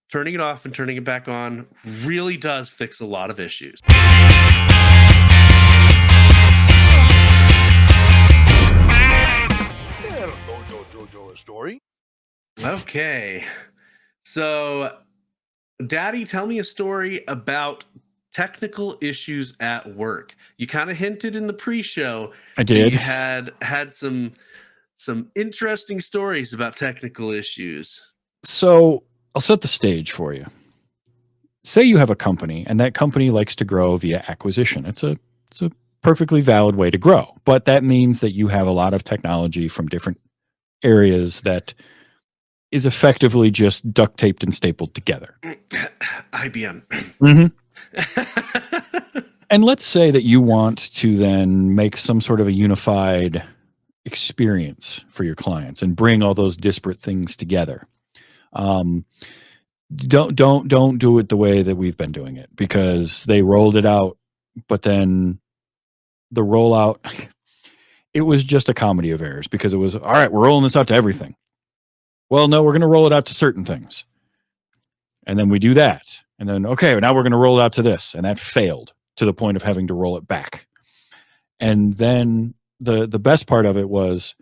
turning it off and turning it back on really does fix a lot of issues. Hello, Jojo, a story. Okay. So, Daddy, tell me a story about technical issues at work. You kind of hinted in the pre-show. I did. You had some interesting stories about technical issues. So I'll set the stage for you. Say you have a company, and that company likes to grow via acquisition. It's a perfectly valid way to grow, but that means that you have a lot of technology from different areas that is effectively just duct taped and stapled together. IBM. Mm-hmm. And let's say that you want to then make some sort of a unified experience for your clients and bring all those disparate things together. Don't do it the way that we've been doing it, because they rolled it out, but then the rollout, it was just a comedy of errors, because it was, all right, we're rolling this out to everything. Well, no, we're going to roll it out to certain things. And then we do that. And then, okay, now we're going to roll it out to this. And that failed to the point of having to roll it back. And then the best part of it was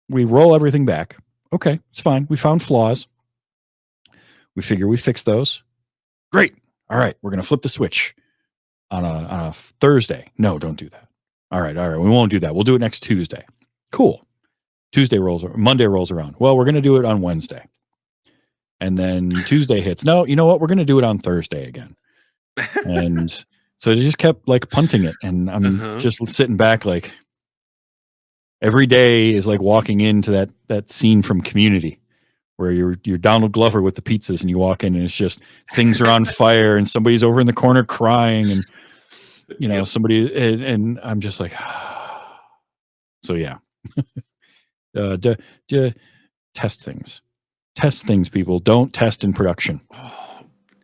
we roll everything back. Okay, it's fine. We found flaws. We figure we fixed those. Great. All right, we're going to flip the switch on a Thursday. No, don't do that. All right. We won't do that. We'll do it next Tuesday. Cool. Monday rolls around. Well, we're going to do it on Wednesday. And then Tuesday hits. No, you know what? We're going to do it on Thursday again. And so they just kept like punting it. And I'm just sitting back like, every day is like walking into that scene from Community where you're Donald Glover with the pizzas, and you walk in and it's just things are on fire and somebody's over in the corner crying, and you know, somebody, and I'm just like, so yeah. Test things, people. Don't test in production.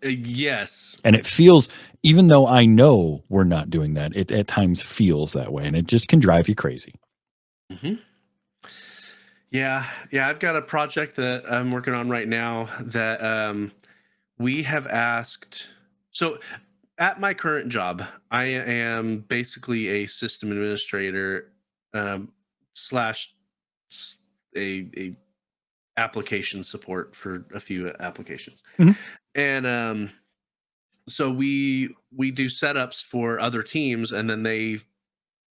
Yes. And it feels, even though I know we're not doing that, it at times feels that way, and it just can drive you crazy. Mm-hmm. Yeah. I've got a project that I'm working on right now that we have asked. So at my current job, I am basically a system administrator slash a application support for a few applications. Mm-hmm. And so we do setups for other teams, and then they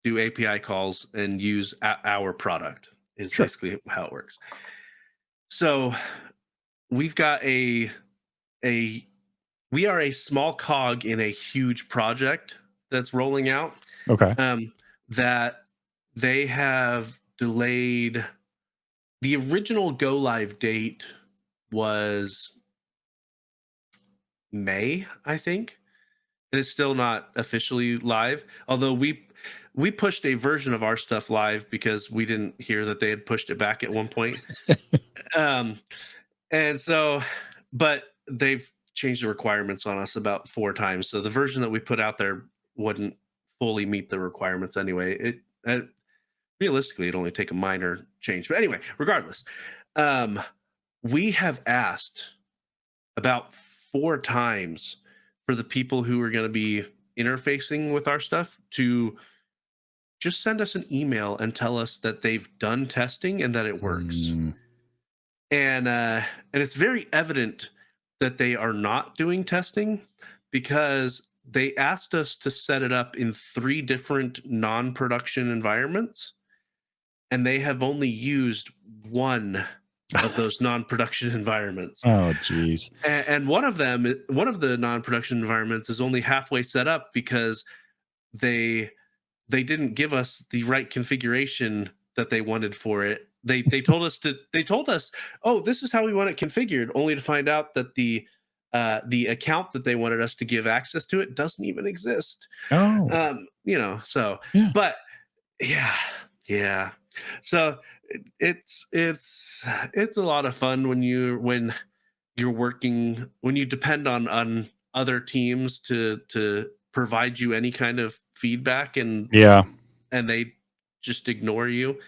do API calls and use our product is basically how it works. So we've got we are a small cog in a huge project that's rolling out. Okay. That they have delayed. The original go live date was May, I think. And it's still not officially live. Although we pushed a version of our stuff live because we didn't hear that they had pushed it back at one point. And so, but they've changed the requirements on us about 4 times. So the version that we put out there wouldn't fully meet the requirements anyway. Realistically, it'd only take a minor change. But anyway, regardless, we have asked about 4 times for the people who are going to be interfacing with our stuff to just send us an email and tell us that they've done testing and that it works. And it's very evident that they are not doing testing, because they asked us to set it up in 3 different non-production environments, and they have only used 1 of those non-production environments. Oh, geez. And one of the non-production environments is only halfway set up because they didn't give us the right configuration that they wanted for it. They told us, oh, this is how we want it configured, only to find out that the account that they wanted us to give access to it doesn't even exist. Oh. So yeah. But yeah. So it's a lot of fun when you're working, when you depend on other teams to provide you any kind of feedback, and they just ignore you.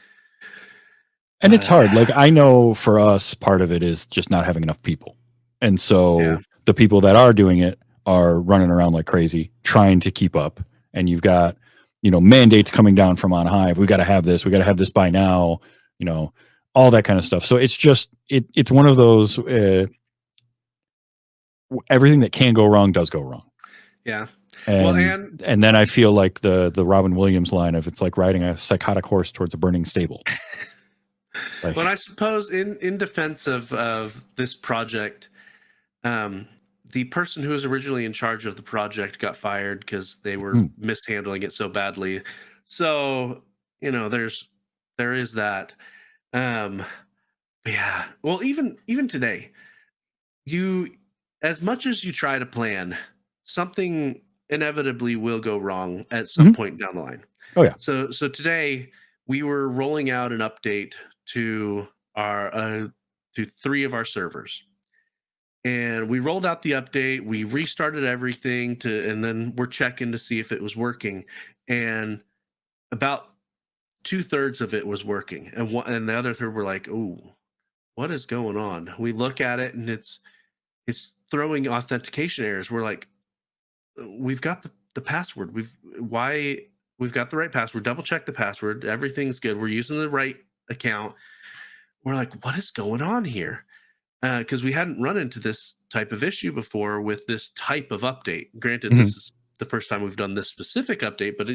And it's hard. Like, I know for us, part of it is just not having enough people. And so the people that are doing it are running around like crazy, trying to keep up. And you've got, mandates coming down from on high. We got to have this. We got to have this by now. All that kind of stuff. So it's just it's one of those. Everything that can go wrong does go wrong. Yeah. And then I feel like the Robin Williams line of it's like riding a psychotic horse towards a burning stable. But I suppose in defense of this project, the person who was originally in charge of the project got fired because they were mishandling it so badly. So, there is that. Yeah. Well, even today, as much as you try to plan, something inevitably will go wrong at some point down the line. Oh yeah. So today we were rolling out an update to our to 3 of our servers. And we rolled out the update, we restarted everything and then we're checking to see if it was working. And about 2/3 of it was working. And the other third were like, "Oh, what is going on?" We look at it and it's throwing authentication errors. We're like, "We've got the password. We've got the right password. Double check the password. Everything's good. We're using the right account." We're like, "What is going on here?" Because we hadn't run into this type of issue before with this type of update. Granted, this is the first time we've done this specific update, but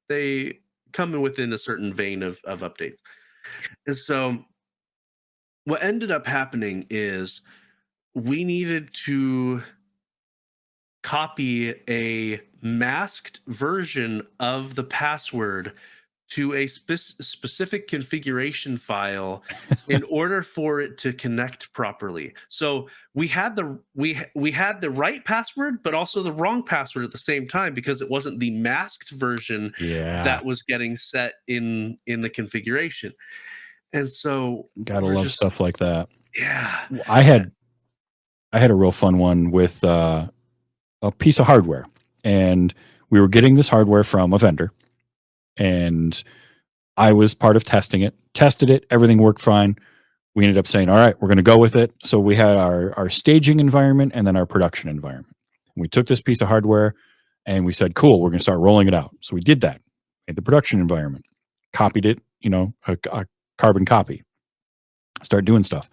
they come in within a certain vein of updates. And so what ended up happening is we needed to copy a masked version of the password to a specific configuration file in order for it to connect properly. So we had the right password, but also the wrong password at the same time because it wasn't the masked version that was getting set in the configuration. And so gotta love stuff like that. Yeah. I had a real fun one with a piece of hardware, and we were getting this hardware from a vendor, and I was part of testing it, tested it, everything worked fine. We ended up saying, all right, we're going to go with it. So we had our staging environment and then our production environment. We took this piece of hardware and we said, cool, we're going to start rolling it out. So we did that, made the production environment, copied it, a carbon copy, start doing stuff.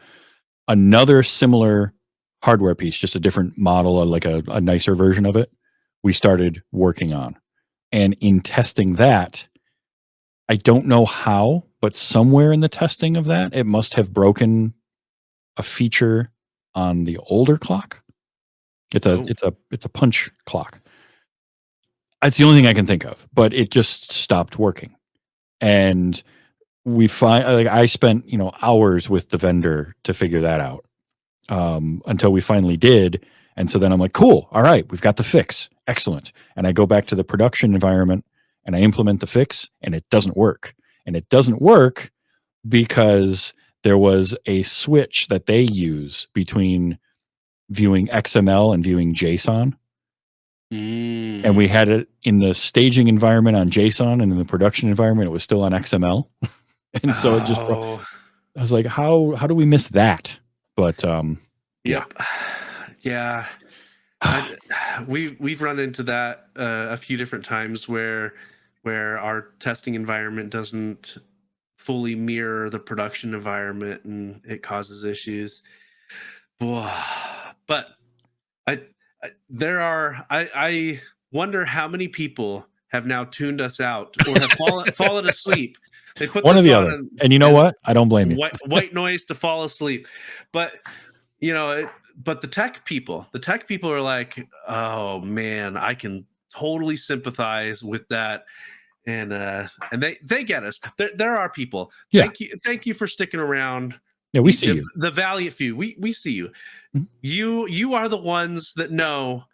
Another similar hardware piece, just a different model, like a nicer version of it, we started working on. And in testing that, I don't know how, but somewhere in the testing of that, it must have broken a feature on the older clock. It's a punch clock. That's the only thing I can think of, but it just stopped working. And I spent, hours with the vendor to figure that out until we finally did. And so then I'm like, cool. All right. We've got the fix. Excellent. And I go back to the production environment and I implement the fix and it doesn't work. And it doesn't work because there was a switch that they use between viewing XML and viewing JSON. And we had it in the staging environment on JSON, and in the production environment, it was still on XML. And so it just, I was like, how do we miss that? But yep. Yeah. We've run into that a few different times where our testing environment doesn't fully mirror the production environment and it causes issues. But I wonder how many people have now tuned us out or have fallen asleep. They put one or the other. And you know what? I don't blame you. White noise to fall asleep. But but the tech people are like, oh man, I can totally sympathize with that. And they get us. There are people. Yeah. Thank you for sticking around. Yeah, we see you. The valiant few. We see you. Mm-hmm. You are the ones that know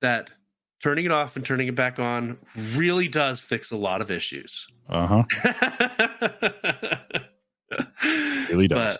that turning it off and turning it back on really does fix a lot of issues. Really does.